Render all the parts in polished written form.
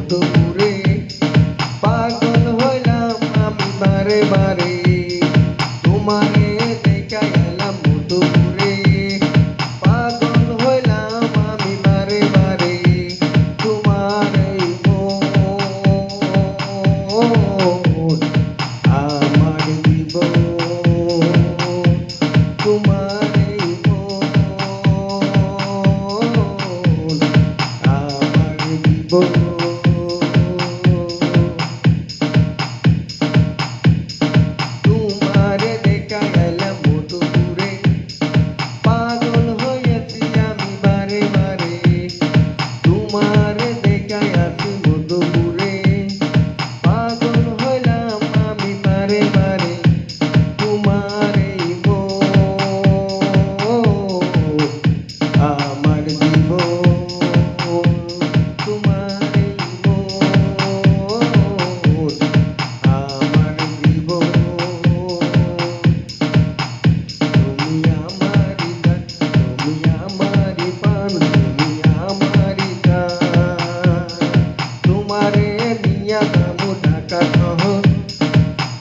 মধুপুরে পাগল হইলাম আমি বারে বারে তোমারে দেখা গেলাম মধুপুরে পাগল হইলাম আমি বারে বারে তোমারে আমার জীবন তোমারে আমার জীবন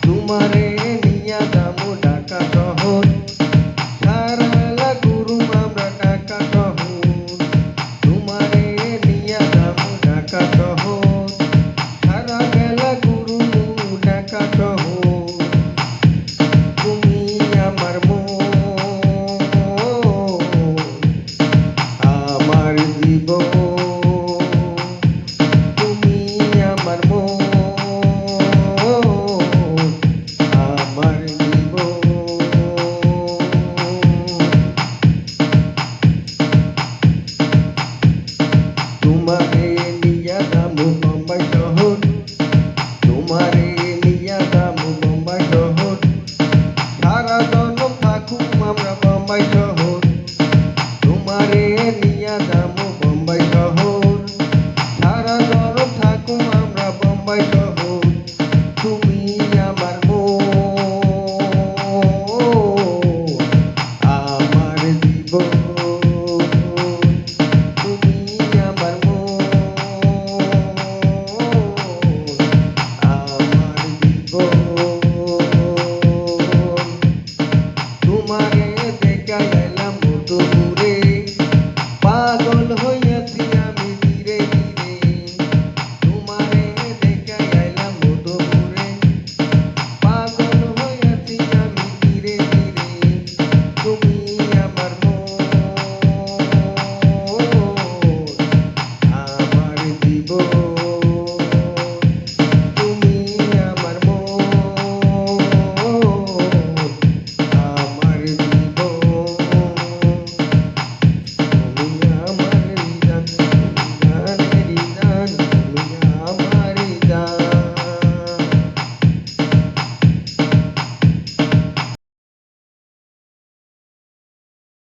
তোমারে নিয়া যাবো ঢাকা শহর সারালা গুরু আমরা ঢাকা শহর তোমারে নিয়া যাবো ঢাকা শহর সারা বেলা গুরু ঢাকা শহর তুমি আমার আমার জীবন তুমি আমার তোমারে নিয়া যাবো বোম্বাই শহর তোমারে নিয়া যাবো বোম্বাই শহর সারা জন্ম থাকুম আমরা বোম্বাই শহর।